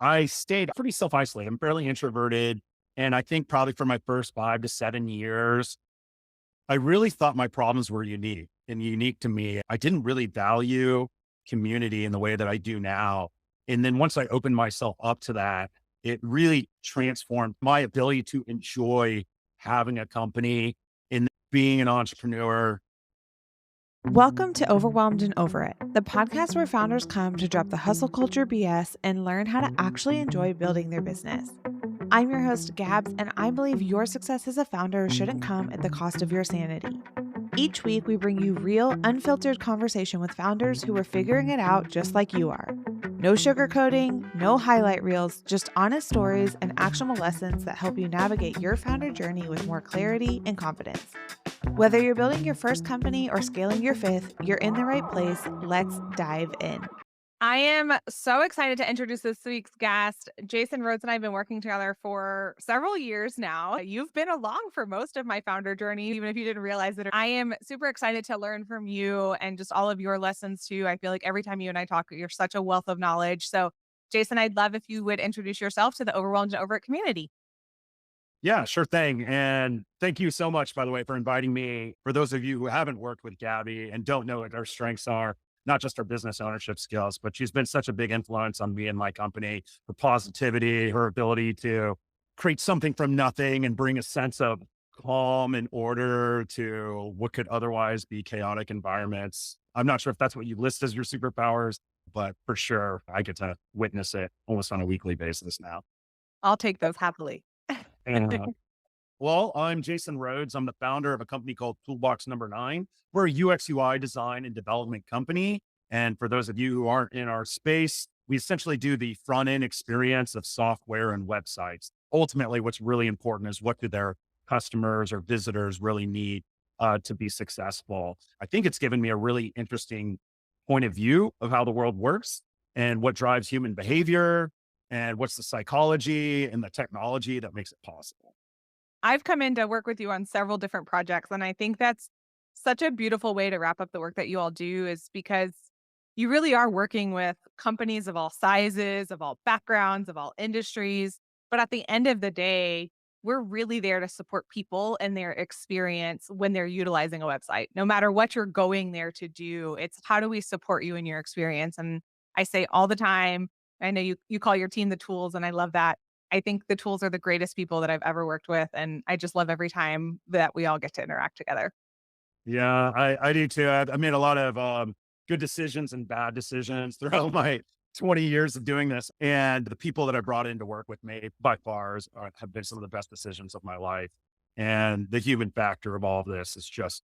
I stayed pretty self-isolated. I'm fairly introverted. And I think probably for my first 5 to 7 years, I really thought my problems were unique and unique to me. I didn't really value community in the way that I do now. And then once I opened myself up to that, it really transformed my ability to enjoy having a company and being an entrepreneur. Welcome to Overwhelmed and Over It, the podcast where founders come to drop the hustle culture BS and learn how to actually enjoy building their business. I'm your host, Gabs, and I believe your success as a founder shouldn't come at the cost of your sanity. Each week, we bring you real, unfiltered conversation with founders who are figuring it out just like you are. No sugarcoating, no highlight reels, just honest stories and actionable lessons that help you navigate your founder journey with more clarity and confidence. Whether you're building your first company or scaling your fifth, you're in the right place. Let's dive in. I am so excited to introduce this week's guest. Jason Rhoades and I have been working together for several years now. You've been along for most of my founder journey, even if you didn't realize it. I am super excited to learn from you and just all of your lessons too. I feel like every time you and I talk, you're such a wealth of knowledge. So, Jason, I'd love if you would introduce yourself to the Overwhelmed and Over It community. Yeah, sure thing. And thank you so much, by the way, for inviting me. For those of you who haven't worked with Gabby and don't know what our strengths are, not just our business ownership skills, but she's been such a big influence on me and my company, her positivity, her ability to create something from nothing and bring a sense of calm and order to what could otherwise be chaotic environments. I'm not sure if that's what you list as your superpowers, but for sure, I get to witness it almost on a weekly basis now. I'll take those happily. Well, I'm Jason Rhoades. I'm the founder of a company called Toolbox Number 9. We're a UX UI design and development company. And for those of you who aren't in our space, we essentially do the front end experience of software and websites. Ultimately, what's really important is what do their customers or visitors really need to be successful. I think it's given me a really interesting point of view of how the world works and what drives human behavior and what's the psychology and the technology that makes it possible. I've come in to work with you on several different projects, and I think that's such a beautiful way to wrap up the work that you all do is because you really are working with companies of all sizes, of all backgrounds, of all industries. But at the end of the day, we're really there to support people and their experience when they're utilizing a website. No matter what you're going there to do, it's how do we support you in your experience? And I say all the time, I know you call your team the tools, and I love that. I think the tools are the greatest people that I've ever worked with, and I just love every time that we all get to interact together. Yeah, I do too. I made a lot of good decisions and bad decisions throughout my 20 years of doing this. And the people that I brought in to work with me by far have been some of the best decisions of my life. And the human factor of all of this is just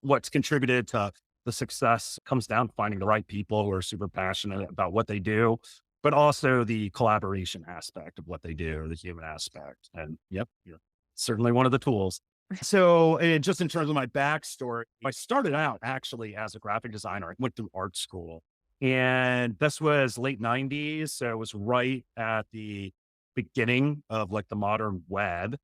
what's contributed to the success comes down to finding the right people who are super passionate about what they do, but also the collaboration aspect of what they do, the human aspect. And yep, you're certainly one of the tools. So, just in terms of my backstory, I started out actually as a graphic designer. I went through art school, and this was late 90s. So, it was right at the beginning of like the modern web.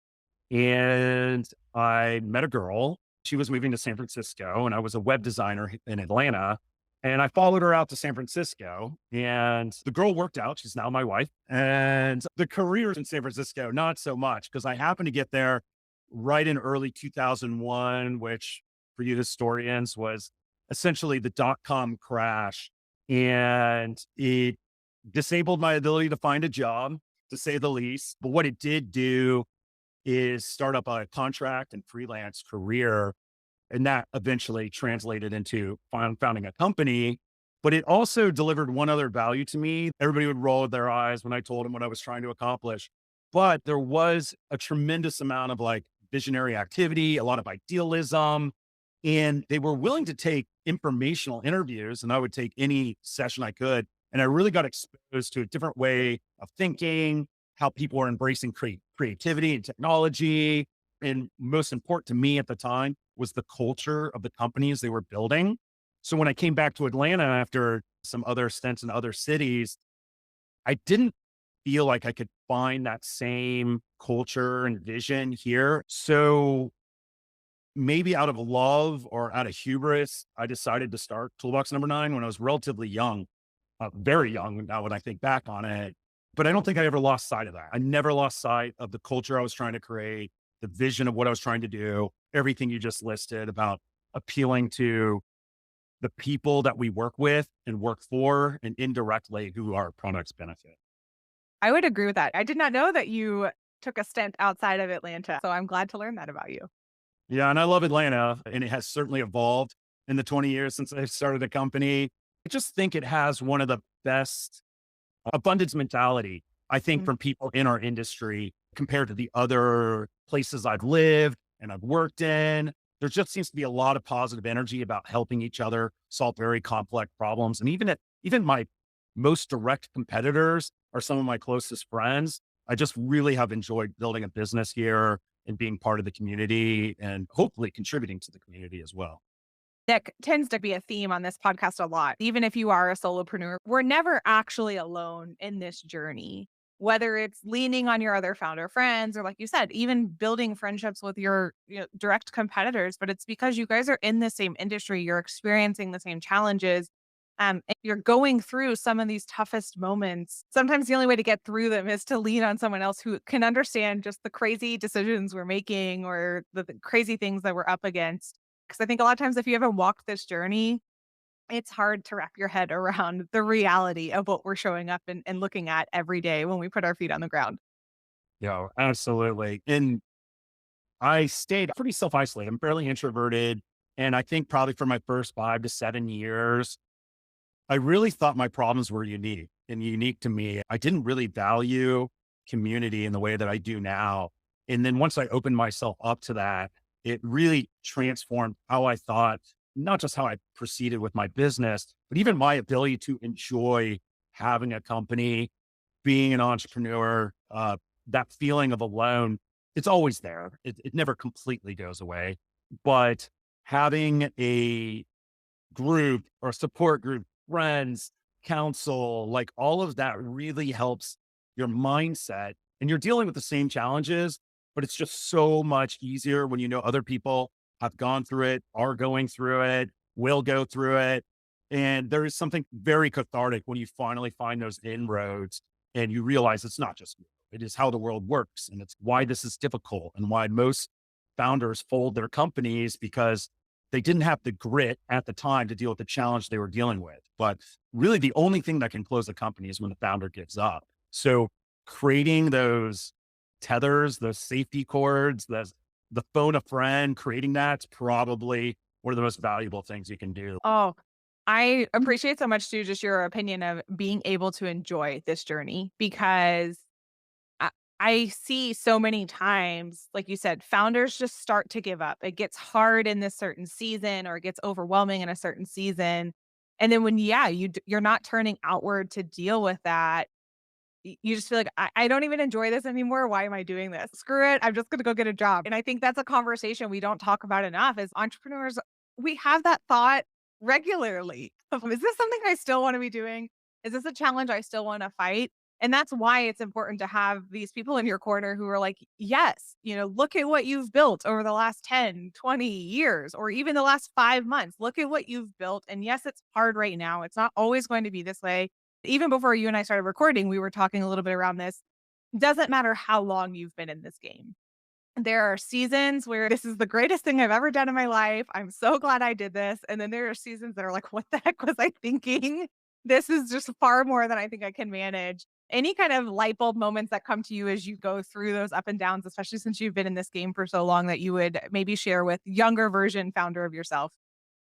And I met a girl. She was moving to San Francisco, and I was a web designer in Atlanta. And I followed her out to San Francisco, and the girl worked out. She's now my wife. And the career in San Francisco, not so much, because I happened to get there right in early 2001, which for you historians was essentially the dot-com crash. And it disabled my ability to find a job, to say the least. But what it did do is start up a contract and freelance career. And that eventually translated into founding a company. But it also delivered one other value to me. Everybody would roll their eyes when I told them what I was trying to accomplish. But there was a tremendous amount of like visionary activity, a lot of idealism, and they were willing to take informational interviews. And I would take any session I could. And I really got exposed to a different way of thinking, how people were embracing creativity and technology. And most important to me at the time was the culture of the companies they were building. So when I came back to Atlanta after some other stints in other cities, I didn't feel like I could find that same culture and vision here. So maybe out of love or out of hubris, I decided to start Toolbox Number 9 when I was relatively young, very young now when I think back on it. But I don't think I ever lost sight of that. I never lost sight of the culture I was trying to create, the vision of what I was trying to do, everything you just listed about appealing to the people that we work with and work for, and indirectly who our products benefit. I would agree with that. I did not know that you took a stint outside of Atlanta, so I'm glad to learn that about you. Yeah, and I love Atlanta, and it has certainly evolved in the 20 years since I started the company. I just think it has one of the best abundance mentality, I think, Mm. from people in our industry compared to the other places I've lived and I've worked in. There just seems to be a lot of positive energy about helping each other solve very complex problems. And even my most direct competitors are some of my closest friends. I just really have enjoyed building a business here and being part of the community and hopefully contributing to the community as well. That tends to be a theme on this podcast a lot. Even if you are a solopreneur, we're never actually alone in this journey. Whether it's leaning on your other founder friends or, like you said, even building friendships with your direct competitors, but it's because you guys are in the same industry, you're experiencing the same challenges, and you're going through some of these toughest moments. Sometimes the only way to get through them is to lean on someone else who can understand just the crazy decisions we're making or the crazy things that we're up against. Because I think a lot of times if you haven't walked this journey, it's hard to wrap your head around the reality of what we're showing up and looking at every day when we put our feet on the ground. Yeah, absolutely. And I stayed pretty self isolated. I'm fairly introverted. And I think probably for my first 5 to 7 years, I really thought my problems were unique and unique to me. I didn't really value community in the way that I do now. And then once I opened myself up to that, it really transformed how I thought, not just how I proceeded with my business, but even my ability to enjoy having a company, being an entrepreneur, that feeling of alone. It's always there. It never completely goes away, but having a group or support group, friends, counsel, like all of that really helps your mindset. And you're dealing with the same challenges, but it's just so much easier when you know other people have gone through it, are going through it, will go through it. And there is something very cathartic when you finally find those inroads and you realize it's not just you, it is how the world works. And it's why this is difficult and why most founders fold their companies because they didn't have the grit at the time to deal with the challenge they were dealing with. But really, the only thing that can close a company is when the founder gives up. So, creating those tethers, those safety cords, the phone a friend, creating that's probably one of the most valuable things you can do. Oh, I appreciate so much too, just your opinion of being able to enjoy this journey because I, I see so many times, like you said, founders just start to give up. It gets hard in this certain season or it gets overwhelming in a certain season. And then when, yeah, you're not turning outward to deal with that, you just feel like, I don't even enjoy this anymore. Why am I doing this? Screw it. I'm just going to go get a job. And I think that's a conversation we don't talk about enough as entrepreneurs. We have that thought regularly of, is this something I still want to be doing? Is this a challenge I still want to fight? And that's why it's important to have these people in your corner who are like, yes, look at what you've built over the last 10, 20 years, or even the last 5 months. Look at what you've built. And yes, it's hard right now. It's not always going to be this way. Even before you and I started recording, we were talking a little bit around this. Doesn't matter how long you've been in this game. There are seasons where this is the greatest thing I've ever done in my life. I'm so glad I did this. And then there are seasons that are like, what the heck was I thinking? This is just far more than I think I can manage. Any kind of light bulb moments that come to you as you go through those up and downs, especially since you've been in this game for so long, that you would maybe share with younger version founder of yourself?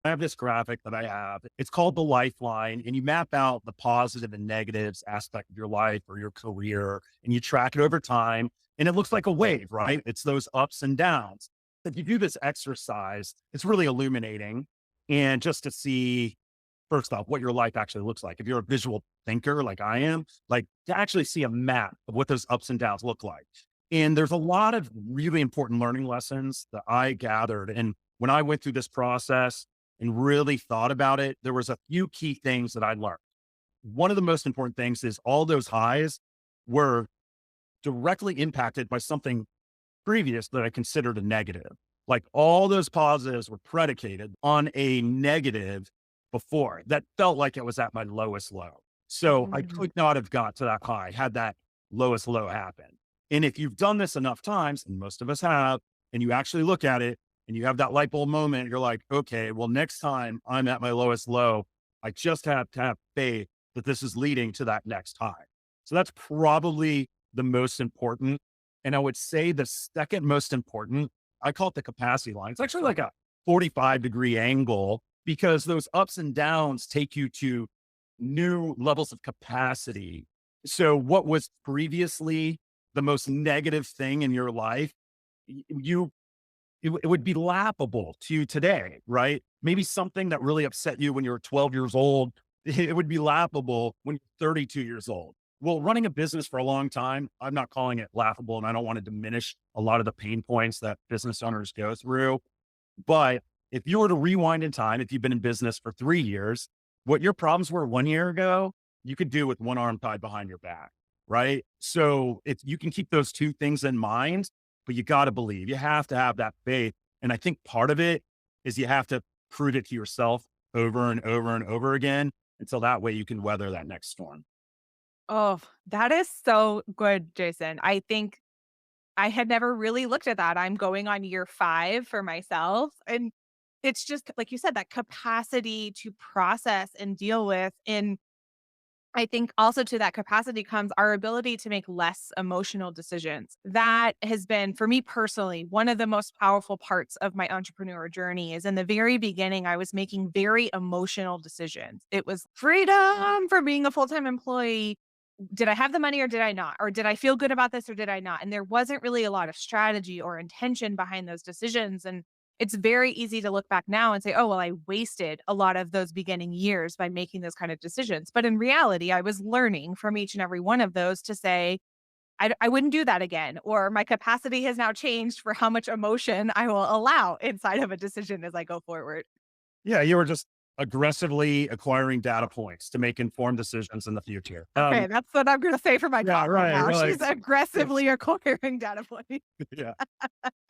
I have this graphic that I have. It's called the lifeline, and you map out the positive and negatives aspect of your life or your career, and you track it over time. And it looks like a wave, right? It's those ups and downs. If you do this exercise, it's really illuminating. And just to see, first off, what your life actually looks like. If you're a visual thinker like I am, like to actually see a map of what those ups and downs look like. And there's a lot of really important learning lessons that I gathered. And when I went through this process, and really thought about it, there was a few key things that I learned. One of the most important things is all those highs were directly impacted by something previous that I considered a negative. Like all those positives were predicated on a negative before that felt like it was at my lowest low. So I Mm. could not have got to that high had that lowest low happen. And if you've done this enough times, and most of us have, and you actually look at it and you have that light bulb moment, you're like, okay, well, next time I'm at my lowest low, I just have to have faith that this is leading to that next high. So that's probably the most important. And I would say the second most important, I call it the capacity line. It's actually like a 45-degree angle because those ups and downs take you to new levels of capacity. So what was previously the most negative thing in your life, you it would be laughable to you today, right? Maybe something that really upset you when you were 12 years old, it would be laughable when you're 32 years old. Well, running a business for a long time, I'm not calling it laughable, and I don't want to diminish a lot of the pain points that business owners go through. But if you were to rewind in time, if you've been in business for 3 years, what your problems were 1 year ago, you could do with one arm tied behind your back, right? So if you can keep those two things in mind, but you got to believe, you have to have that faith. And I think part of it is you have to prove it to yourself over and over and over again until that way you can weather that next storm. Oh, that is so good, Jason. I think I had never really looked at that. I'm going on year 5 for myself, and it's just like you said, that capacity to process and deal with. And I think also to that capacity comes our ability to make less emotional decisions. That has been, for me personally, one of the most powerful parts of my entrepreneur journey is in the very beginning, I was making very emotional decisions. It was freedom for being a full-time employee. Did I have the money or did I not? Or did I feel good about this or did I not? And there wasn't really a lot of strategy or intention behind those decisions. And it's very easy to look back now and say, oh, well, I wasted a lot of those beginning years by making those kind of decisions. But in reality, I was learning from each and every one of those to say, I wouldn't do that again. Or my capacity has now changed for how much emotion I will allow inside of a decision as I go forward. Yeah, you were just aggressively acquiring data points to make informed decisions in the future. Okay, that's what I'm going to say for my Yeah, dog right right. now. You're She's like, it's, aggressively acquiring data points. yeah.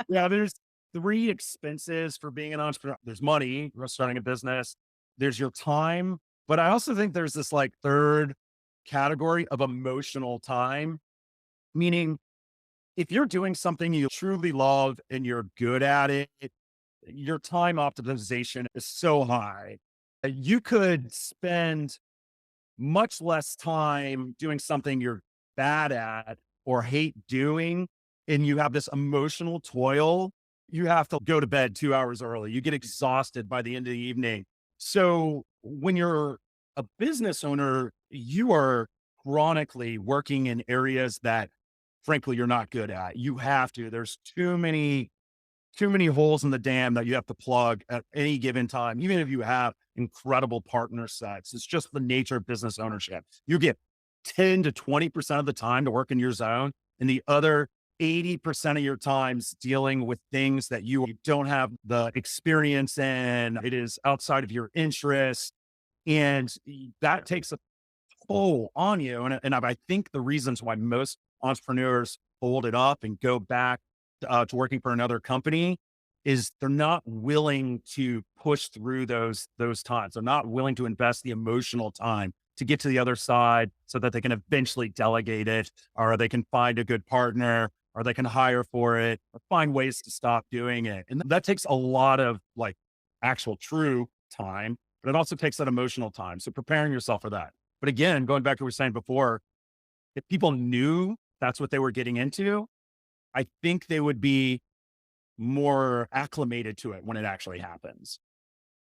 Yeah, there's 3 expenses for being an entrepreneur. There's money, for starting a business, there's your time, but I also think there's this, like, 3rd category of emotional time, meaning if you're doing something you truly love and you're good at it, your time optimization is so high. You could spend much less time doing something you're bad at or hate doing, and you have this emotional toil, you have to go to bed 2 hours early. You get exhausted by the end of the evening. So when you're a business owner, you are chronically working in areas that frankly you're not good at. You have to. There's too many holes in the dam that you have to plug at any given time, even if you have incredible partner sets. It's just the nature of business ownership. You get 10 to 20% of the time to work in your zone, and the other 80% of your time's dealing with things that you don't have the experience in. It is outside of your interest. And that takes a toll on you. And I think the reasons why most entrepreneurs hold it up and go back to working for another company is they're not willing to push through those times. They're not willing to invest the emotional time to get to the other side so that they can eventually delegate it, or they can find a good partner, or they can hire for it, or find ways to stop doing it. And that takes a lot of like actual true time, but it also takes that emotional time. So preparing yourself for that. But again, going back to what we were saying before, if people knew that's what they were getting into, I think they would be more acclimated to it when it actually happens.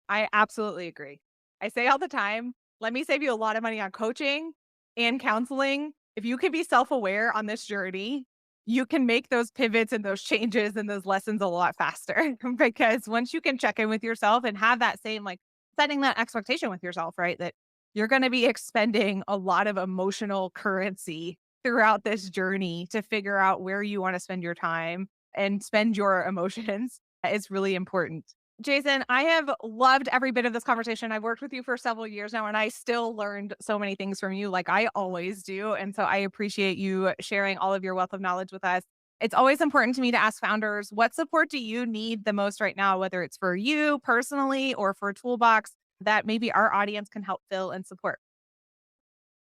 I absolutely agree. I say all the time, let me save you a lot of money on coaching and counseling. If you can be self-aware on this journey, you can make those pivots and those changes and those lessons a lot faster because once you can check in with yourself and have that same like setting that expectation with yourself, right? That you're going to be expending a lot of emotional currency throughout this journey to figure out where you want to spend your time and spend your emotions is really important. Jason, I have loved every bit of this conversation. I've worked with you for several years now, and I still learned so many things from you, like I always do. And so I appreciate you sharing all of your wealth of knowledge with us. It's always important to me to ask founders, what support do you need the most right now, whether it's for you personally or for Toolbox, that maybe our audience can help fill and support?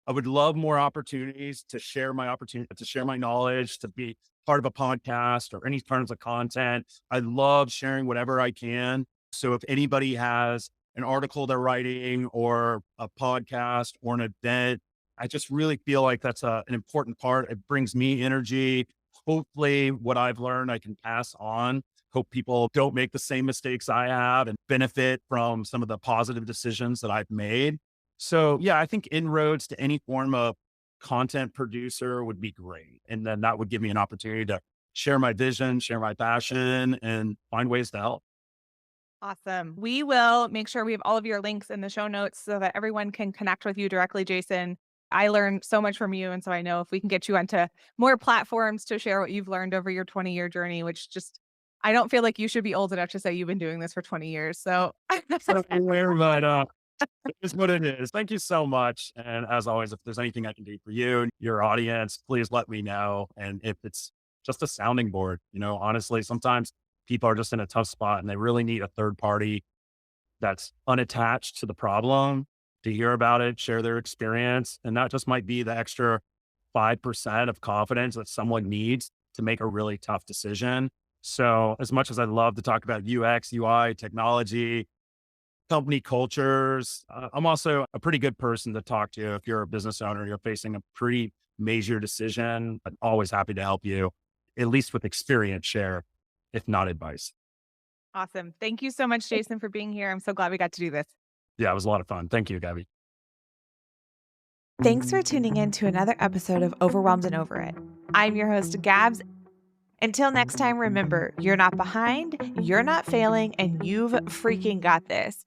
I would love more opportunities to share my knowledge, to be part of a podcast or any kinds of content. I love sharing whatever I can. So if anybody has an article they're writing or a podcast or an event, I just really feel like that's an important part. It brings me energy. Hopefully, what I've learned, I can pass on. Hope people don't make the same mistakes I have and benefit from some of the positive decisions that I've made. So, yeah, I think inroads to any form of content producer would be great. And then that would give me an opportunity to share my vision, share my passion, and find ways to help. Awesome. We will make sure we have all of your links in the show notes so that everyone can connect with you directly, Jason. I learned so much from you. And so I know if we can get you onto more platforms to share what you've learned over your 20-year journey, which just, I don't feel like you should be old enough to say you've been doing this for 20 years. So So anywhere, but it is what it is. Thank you so much. And as always, if there's anything I can do for you and your audience, please let me know. And if it's just a sounding board, honestly, sometimes people are just in a tough spot and they really need a third party that's unattached to the problem to hear about it, share their experience. And that just might be the extra 5% of confidence that someone needs to make a really tough decision. So as much as I love to talk about UX, UI, technology, company cultures, I'm also a pretty good person to talk to if you're a business owner, you're facing a pretty major decision. I'm always happy to help you, at least with experience share, if not advice. awesome. Thank you so much, Jason, for being here. I'm so glad we got to do this. Yeah, it was a lot of fun. Thank you, Gabby. Thanks for tuning in to another episode of Overwhelmed and Over It. I'm your host, Gabs. Until next time, remember, you're not behind, you're not failing, and you've freaking got this.